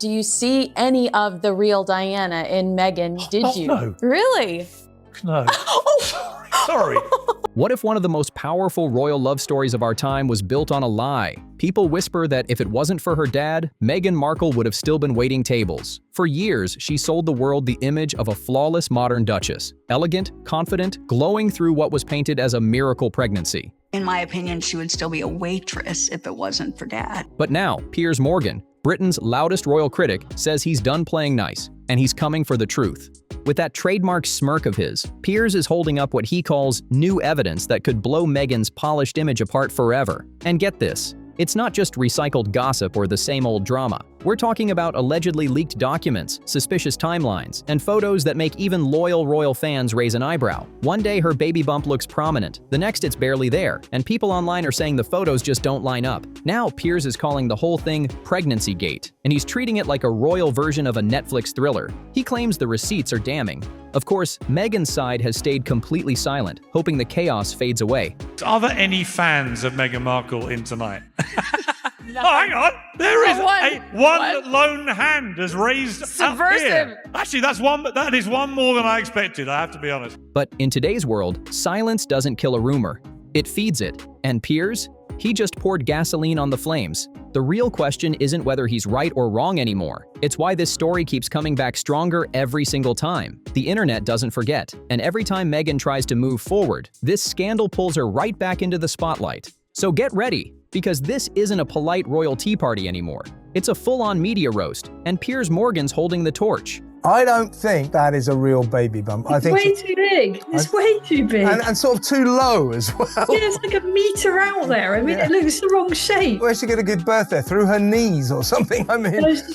Do you see any of the real Diana in Meghan? Did you? No. Really? No. Oh. Sorry. What if one of the most powerful royal love stories of our time was built on a lie? People whisper that if it wasn't for her dad, Meghan Markle would have still been waiting tables. For years, she sold the world the image of a flawless modern duchess, elegant, confident, glowing through what was painted as a miracle pregnancy. In my opinion, she would still be a waitress if it wasn't for Dad. But now, Piers Morgan, Britain's loudest royal critic, says he's done playing nice, and he's coming for the truth. With that trademark smirk of his, Piers is holding up what he calls new evidence that could blow Meghan's polished image apart forever. And get this, it's not just recycled gossip or the same old drama. We're talking about allegedly leaked documents, suspicious timelines, and photos that make even loyal royal fans raise an eyebrow. One day her baby bump looks prominent, the next it's barely there, and people online are saying the photos just don't line up. Now Piers is calling the whole thing Pregnancy Gate, and he's treating it like a royal version of a Netflix thriller. He claims the receipts are damning. Of course, Meghan's side has stayed completely silent, hoping the chaos fades away. Are there any fans of Meghan Markle in tonight? Oh, hang on. There is one lone hand has raised Subversive. up here. Actually, that is one more than I expected, I have to be honest. But in today's world, silence doesn't kill a rumor. It feeds it. And Piers? He just poured gasoline on the flames. The real question isn't whether he's right or wrong anymore. It's why this story keeps coming back stronger every single time. The internet doesn't forget, and every time Meghan tries to move forward, this scandal pulls her right back into the spotlight. So get ready, because this isn't a polite royal tea party anymore. It's a full-on media roast, and Piers Morgan's holding the torch. I don't think that is a real baby bump. I think way too big. It's way too big. and sort of too low as well. Yeah, it's like a metre out there. I mean, It looks the wrong shape. Where'd she get a good birth there? Through her knees or something? I mean,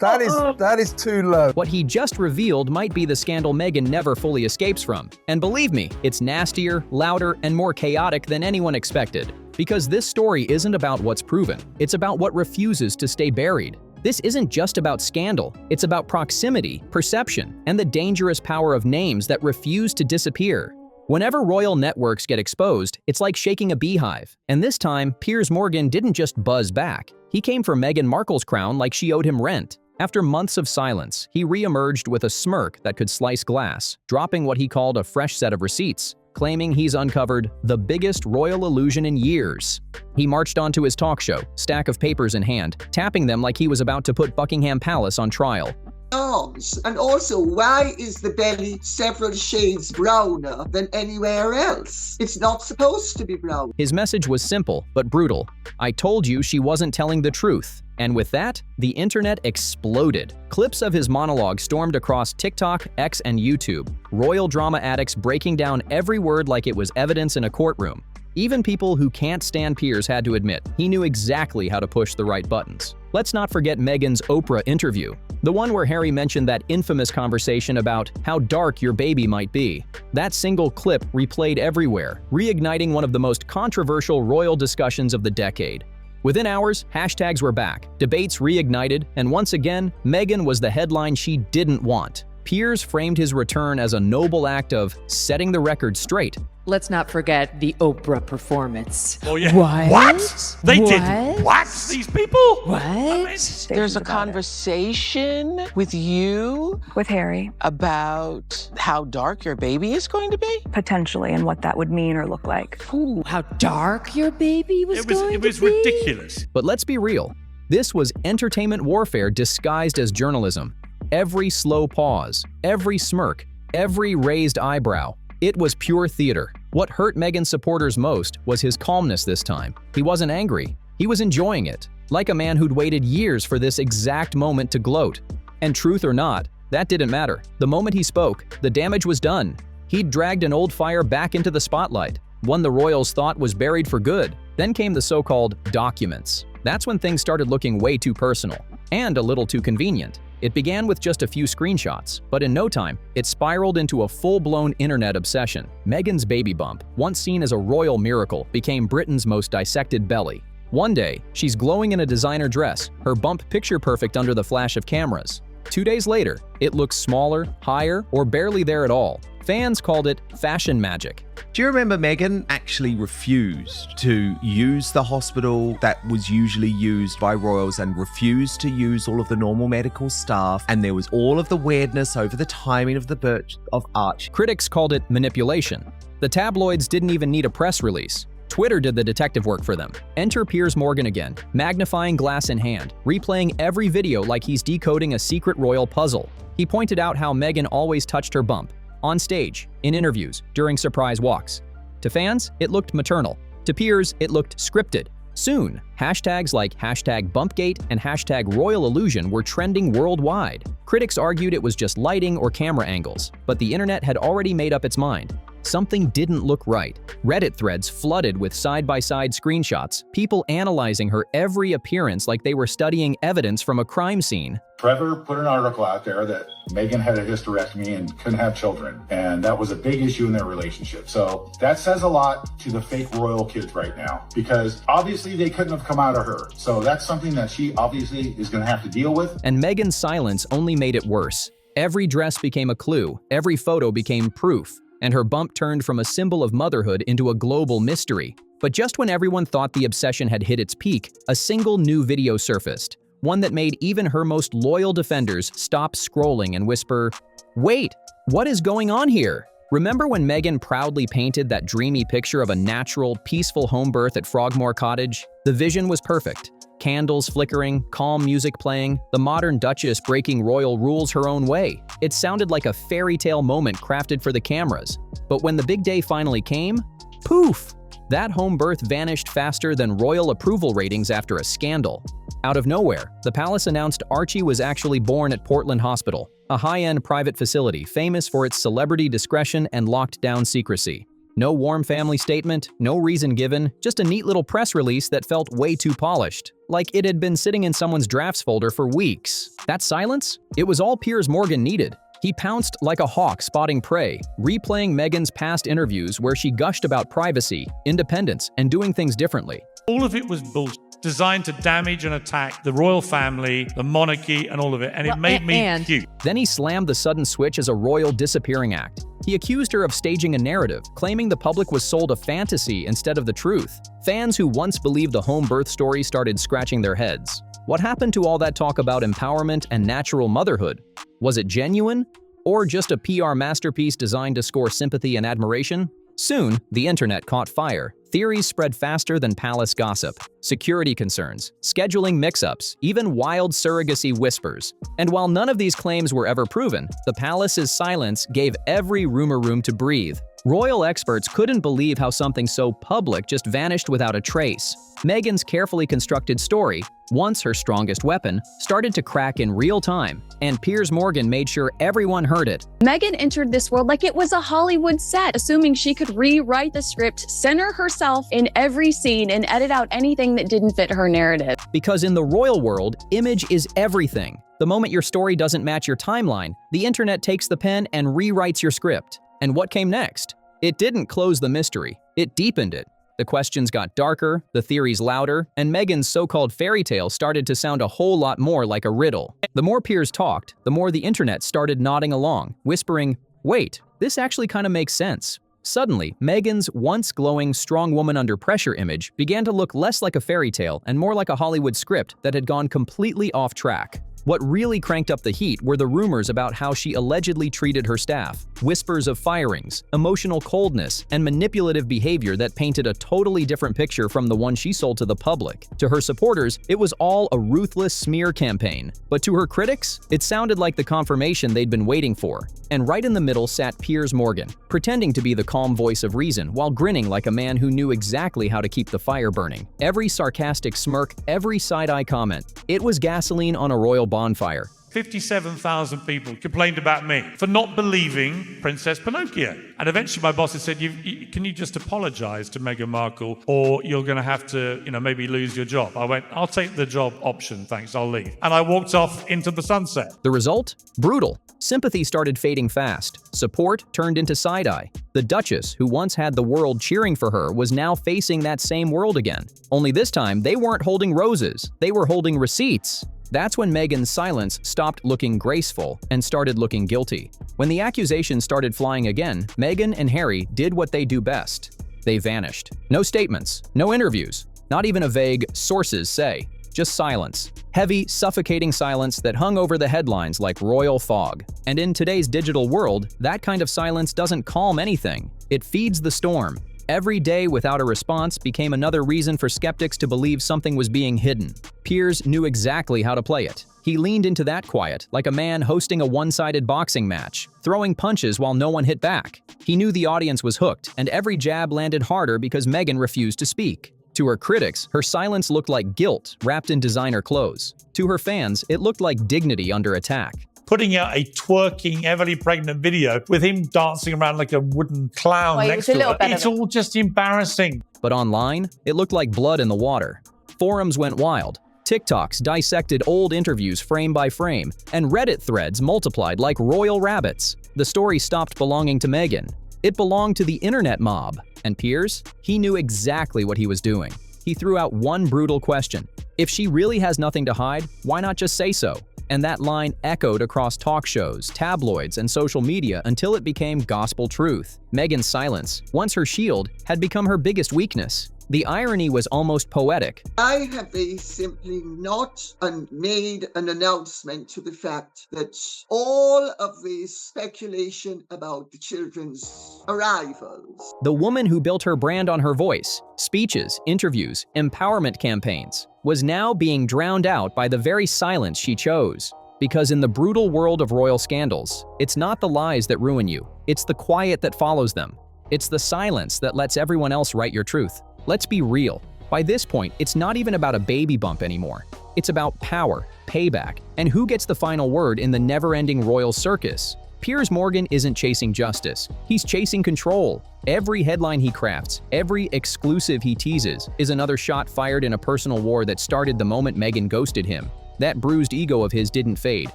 that is too low. What he just revealed might be the scandal Meghan never fully escapes from. And believe me, it's nastier, louder, and more chaotic than anyone expected. Because this story isn't about what's proven, it's about what refuses to stay buried. This isn't just about scandal, it's about proximity, perception, and the dangerous power of names that refuse to disappear. Whenever royal networks get exposed, it's like shaking a beehive. And this time, Piers Morgan didn't just buzz back. He came for Meghan Markle's crown like she owed him rent. After months of silence, he re-emerged with a smirk that could slice glass, dropping what he called a fresh set of receipts, claiming he's uncovered the biggest royal illusion in years. He marched onto his talk show, stack of papers in hand, tapping them like he was about to put Buckingham Palace on trial. Arms. And also, why is the belly several shades browner than anywhere else? It's not supposed to be brown. His message was simple, but brutal. I told you she wasn't telling the truth. And with that, the internet exploded. Clips of his monologue stormed across TikTok, X, and YouTube. Royal drama addicts breaking down every word like it was evidence in a courtroom. Even people who can't stand Piers had to admit he knew exactly how to push the right buttons. Let's not forget Meghan's Oprah interview, the one where Harry mentioned that infamous conversation about how dark your baby might be. That single clip replayed everywhere, reigniting one of the most controversial royal discussions of the decade. Within hours, hashtags were back, debates reignited, and once again, Meghan was the headline she didn't want. Piers framed his return as a noble act of setting the record straight. Let's not forget the Oprah performance. Oh yeah. What? They did what? These people? What? There's a conversation with you, with Harry, about how dark your baby is going to be? potentially, and what that would mean or look like. Ooh, how dark your baby was going It was to be? ridiculous. But let's be real. This was entertainment warfare disguised as journalism. Every slow pause, every smirk, every raised eyebrow. It was pure theater. What hurt Meghan's supporters most was his calmness this time. He wasn't angry. He was enjoying it, like a man who'd waited years for this exact moment to gloat. And truth or not, that didn't matter. The moment he spoke, the damage was done. He'd dragged an old fire back into the spotlight, one the royals thought was buried for good. Then came the so-called documents. That's when things started looking way too personal, and a little too convenient. It began with just a few screenshots, but in no time, it spiraled into a full-blown internet obsession. Meghan's baby bump, once seen as a royal miracle, became Britain's most dissected belly. One day, she's glowing in a designer dress, her bump picture-perfect under the flash of cameras. 2 days later, it looks smaller, higher, or barely there at all. Fans called it fashion magic. Do you remember Meghan actually refused to use the hospital that was usually used by royals and refused to use all of the normal medical staff, and there was all of the weirdness over the timing of the birth of Archie? Critics called it manipulation. The tabloids didn't even need a press release. Twitter did the detective work for them. Enter Piers Morgan again, magnifying glass in hand, replaying every video like he's decoding a secret royal puzzle. He pointed out how Meghan always touched her bump, on stage, in interviews, during surprise walks. To fans, it looked maternal. To Piers, it looked scripted. Soon, hashtags like #BumpGate and #RoyalIllusion were trending worldwide. Critics argued it was just lighting or camera angles, but the internet had already made up its mind. Something didn't look right. Reddit threads flooded with side-by-side screenshots, people analyzing her every appearance like they were studying evidence from a crime scene. Trevor put an article out there that Meghan had a hysterectomy and couldn't have children, and that was a big issue in their relationship. So that says a lot to the fake royal kids right now, because obviously they couldn't have come out of her. So that's something that she obviously is going to have to deal with. And Meghan's silence only made it worse. Every dress became a clue, every photo became proof, and her bump turned from a symbol of motherhood into a global mystery. But just when everyone thought the obsession had hit its peak, a single new video surfaced. One that made even her most loyal defenders stop scrolling and whisper, "Wait, what is going on here?" Remember when Meghan proudly painted that dreamy picture of a natural, peaceful home birth at Frogmore Cottage? The vision was perfect. Candles flickering, calm music playing, the modern duchess breaking royal rules her own way. It sounded like a fairy tale moment crafted for the cameras. But when the big day finally came, poof! That home birth vanished faster than royal approval ratings after a scandal. Out of nowhere, the palace announced Archie was actually born at Portland Hospital, a high-end private facility famous for its celebrity discretion and locked-down secrecy. No warm family statement, no reason given, just a neat little press release that felt way too polished, like it had been sitting in someone's drafts folder for weeks. That silence? It was all Piers Morgan needed. He pounced like a hawk spotting prey, replaying Meghan's past interviews where she gushed about privacy, independence, and doing things differently. All of it was bullshit, designed to damage and attack the royal family, the monarchy, and all of it, and it made me cute. Then he slammed the sudden switch as a royal disappearing act. He accused her of staging a narrative, claiming the public was sold a fantasy instead of the truth. Fans who once believed the home birth story started scratching their heads. What happened to all that talk about empowerment and natural motherhood? Was it genuine? Or just a PR masterpiece designed to score sympathy and admiration? Soon, the internet caught fire. Theories spread faster than palace gossip. Security concerns, scheduling mix-ups, even wild surrogacy whispers. And while none of these claims were ever proven, the palace's silence gave every rumor room to breathe. Royal experts couldn't believe how something so public just vanished without a trace. Meghan's carefully constructed story, once her strongest weapon, started to crack in real time, and Piers Morgan made sure everyone heard it. Meghan entered this world like it was a Hollywood set, assuming she could rewrite the script, center herself in every scene, and edit out anything that didn't fit her narrative. Because in the royal world, image is everything. The moment your story doesn't match your timeline, the internet takes the pen and rewrites your script. And what came next? It didn't close the mystery, it deepened it. The questions got darker, the theories louder, and Meghan's so-called fairy tale started to sound a whole lot more like a riddle. The more Piers talked, the more the internet started nodding along, whispering, "Wait, this actually kind of makes sense." Suddenly, Meghan's once glowing, strong woman under pressure image began to look less like a fairy tale and more like a Hollywood script that had gone completely off track. What really cranked up the heat were the rumors about how she allegedly treated her staff, whispers of firings, emotional coldness, and manipulative behavior that painted a totally different picture from the one she sold to the public. To her supporters, it was all a ruthless smear campaign. But to her critics, it sounded like the confirmation they'd been waiting for. And right in the middle sat Piers Morgan, pretending to be the calm voice of reason while grinning like a man who knew exactly how to keep the fire burning. Every sarcastic smirk, every side-eye comment, it was gasoline on a royal bonfire. 57,000 people complained about me for not believing Princess Pinocchio. And eventually my boss had said, can you just apologize to Meghan Markle or you're going to have to, maybe lose your job. I went, I'll take the job option, thanks, I'll leave. And I walked off into the sunset. The result? Brutal. Sympathy started fading fast. Support turned into side-eye. The Duchess, who once had the world cheering for her, was now facing that same world again. Only this time, they weren't holding roses. They were holding receipts. That's when Meghan's silence stopped looking graceful and started looking guilty. When the accusations started flying again, Meghan and Harry did what they do best. They vanished. No statements, no interviews, not even a vague "sources say." Just silence. Heavy, suffocating silence that hung over the headlines like royal fog. And in today's digital world, that kind of silence doesn't calm anything. It feeds the storm. Every day without a response became another reason for skeptics to believe something was being hidden. Piers knew exactly how to play it. He leaned into that quiet, like a man hosting a one-sided boxing match, throwing punches while no one hit back. He knew the audience was hooked, and every jab landed harder because Meghan refused to speak. To her critics, her silence looked like guilt wrapped in designer clothes. To her fans, it looked like dignity under attack. Putting out a twerking, heavily pregnant video with him dancing around like a wooden clown next to her, it's all just embarrassing. But online, it looked like blood in the water. Forums went wild. TikToks dissected old interviews frame by frame, and Reddit threads multiplied like royal rabbits. The story stopped belonging to Meghan. It belonged to the internet mob. And Piers? He knew exactly what he was doing. He threw out one brutal question. If she really has nothing to hide, why not just say so? And that line echoed across talk shows, tabloids, and social media until it became gospel truth. Meghan's silence, once her shield, had become her biggest weakness. The irony was almost poetic. Why have they simply not made an announcement to the fact that all of the speculation about the children's arrivals? The woman who built her brand on her voice, speeches, interviews, empowerment campaigns, was now being drowned out by the very silence she chose. Because in the brutal world of royal scandals, it's not the lies that ruin you, it's the quiet that follows them. It's the silence that lets everyone else write your truth. Let's be real. By this point, it's not even about a baby bump anymore. It's about power, payback, and who gets the final word in the never-ending royal circus. Piers Morgan isn't chasing justice. He's chasing control. Every headline he crafts, every exclusive he teases, is another shot fired in a personal war that started the moment Meghan ghosted him. That bruised ego of his didn't fade.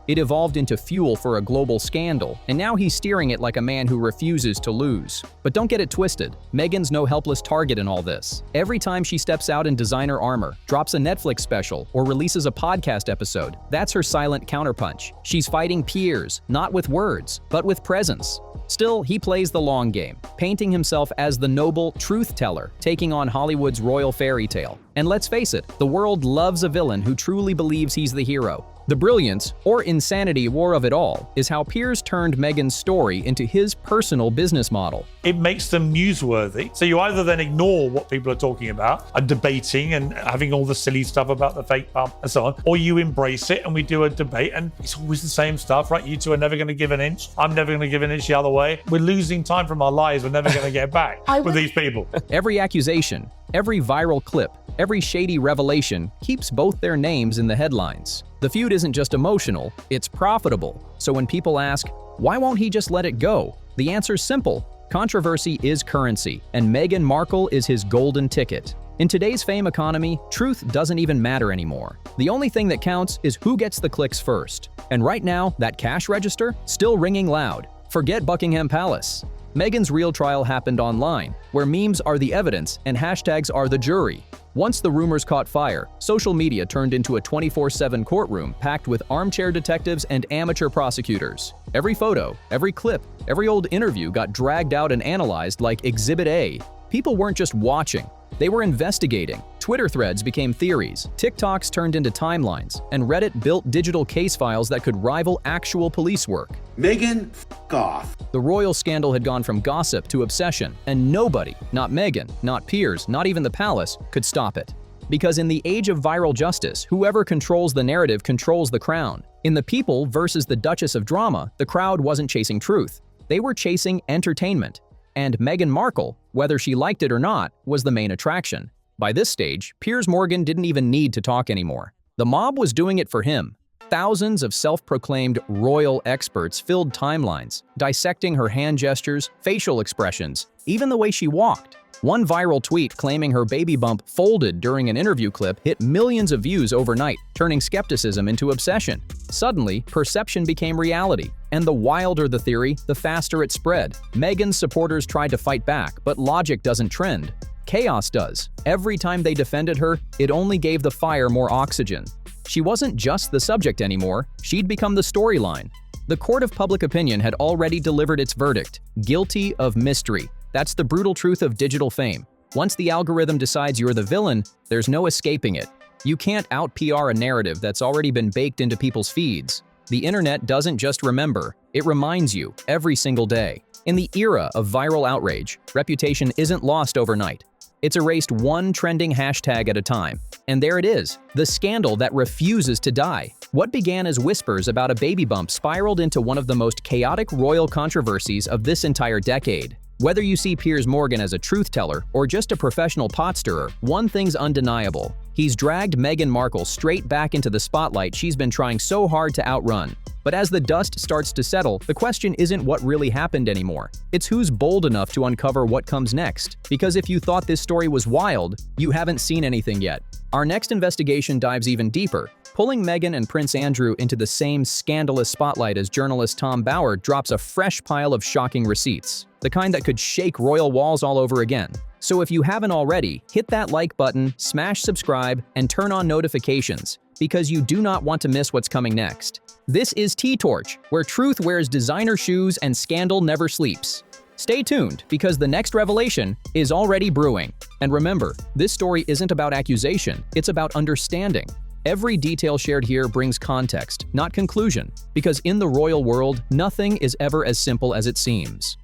It evolved into fuel for a global scandal, and now he's steering it like a man who refuses to lose. But don't get it twisted. Meghan's no helpless target in all this. Every time she steps out in designer armor, drops a Netflix special, or releases a podcast episode, that's her silent counterpunch. She's fighting Piers, not with words, but with presence. Still, he plays the long game, painting himself as the noble truth teller, taking on Hollywood's royal fairy tale. And let's face it, the world loves a villain who truly believes he's the hero. The brilliance, or insanity war of it all, is how Piers turned Meghan's story into his personal business model. It makes them newsworthy. So you either then ignore what people are talking about and debating and having all the silly stuff about the fake bump and so on, or you embrace it and we do a debate and it's always the same stuff, right? You two are never going to give an inch. I'm never going to give an inch the other way. We're losing time from our lives. We're never going to get back with these people. Every accusation, every viral clip, every shady revelation keeps both their names in the headlines. The feud isn't just emotional, it's profitable. So when people ask, why won't he just let it go? The answer's simple. Controversy is currency, and Meghan Markle is his golden ticket. In today's fame economy, truth doesn't even matter anymore. The only thing that counts is who gets the clicks first. And right now, that cash register, still ringing loud. Forget Buckingham Palace. Meghan's real trial happened online, where memes are the evidence and hashtags are the jury. Once the rumors caught fire, social media turned into a 24/7 courtroom packed with armchair detectives and amateur prosecutors. Every photo, every clip, every old interview got dragged out and analyzed like Exhibit A. People weren't just watching, they were investigating. Twitter threads became theories, TikToks turned into timelines, and Reddit built digital case files that could rival actual police work. Meghan, f*** off. The royal scandal had gone from gossip to obsession, and nobody, not Meghan, not Piers, not even the palace, could stop it. Because in the age of viral justice, whoever controls the narrative controls the crown. In The People versus the Duchess of Drama, the crowd wasn't chasing truth. They were chasing entertainment. And Meghan Markle, whether she liked it or not, was the main attraction. By this stage, Piers Morgan didn't even need to talk anymore. The mob was doing it for him. Thousands of self-proclaimed royal experts filled timelines, dissecting her hand gestures, facial expressions, even the way she walked. One viral tweet claiming her baby bump folded during an interview clip hit millions of views overnight, turning skepticism into obsession. Suddenly, perception became reality, and the wilder the theory, the faster it spread. Meghan's supporters tried to fight back, but logic doesn't trend. Chaos does. Every time they defended her, it only gave the fire more oxygen. She wasn't just the subject anymore, she'd become the storyline. The court of public opinion had already delivered its verdict, guilty of mystery. That's the brutal truth of digital fame. Once the algorithm decides you're the villain, there's no escaping it. You can't out-PR a narrative that's already been baked into people's feeds. The internet doesn't just remember, it reminds you every single day. In the era of viral outrage, reputation isn't lost overnight. It's erased one trending hashtag at a time. And there it is, the scandal that refuses to die. What began as whispers about a baby bump spiraled into one of the most chaotic royal controversies of this entire decade. Whether you see Piers Morgan as a truth teller or just a professional pot stirrer, one thing's undeniable. He's dragged Meghan Markle straight back into the spotlight she's been trying so hard to outrun. But as the dust starts to settle, the question isn't what really happened anymore. It's who's bold enough to uncover what comes next. Because if you thought this story was wild, you haven't seen anything yet. Our next investigation dives even deeper. Pulling Meghan and Prince Andrew into the same scandalous spotlight as journalist Tom Bauer drops a fresh pile of shocking receipts, the kind that could shake royal walls all over again. So if you haven't already, hit that like button, smash subscribe, and turn on notifications, because you do not want to miss what's coming next. This is T-Torch, where truth wears designer shoes and scandal never sleeps. Stay tuned, because the next revelation is already brewing. And remember, this story isn't about accusation, it's about understanding. Every detail shared here brings context, not conclusion, because in the royal world, nothing is ever as simple as it seems.